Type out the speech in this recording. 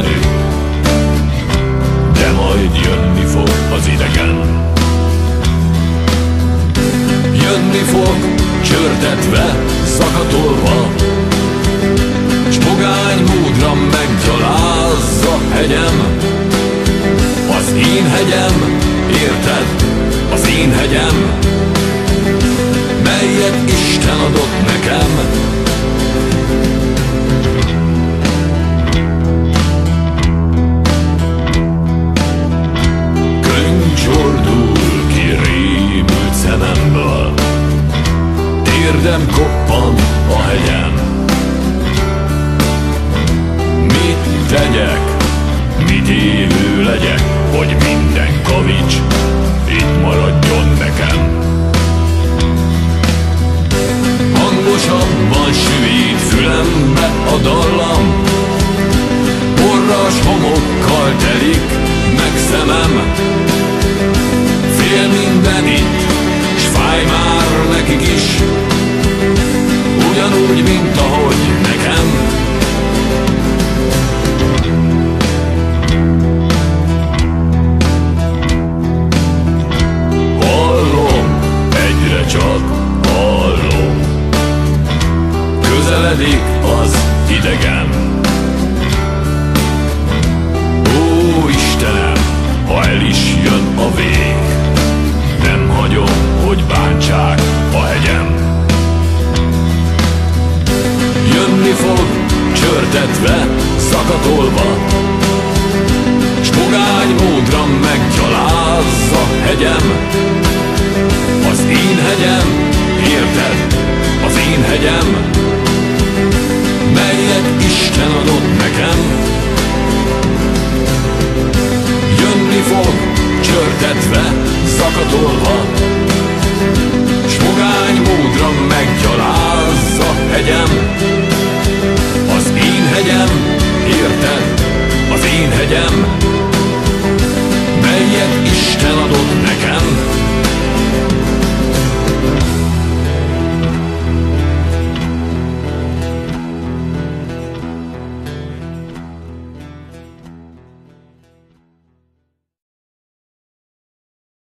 mindenütt, de majd jönni fog az idegen. Jönni fog, csörtetve, szakatolva, s pogány módra meggyalázza hegyem. Az én hegyem, érted? Az én hegyem, melyet Isten adott nekem. Könyv csordul ki rémült szememből, térdem koppan a hegyen. Mit tegyek, mit élő legyek, hogy minden kavics itt maradjon nekem. Hangosabban sűvít fülembe a dallam, porras homokkal telik meg szemem. Fél minden itt, s fáj már nekik is, ugyanúgy, mint ahogy nekem. Hallom, egyre csak hallom, közeledik az idegen. Ó, Istenem, ha el is jön a vég, nem hagyom, hogy bántsák a hegyem. Jönni fog, csörtetve, szakatolva, s pogány módra meggyalázza hegyem. Az én hegyem, érted? Az én hegyem, melyet Isten adott nekem. Jönni fog, csörtetve, szakatolva,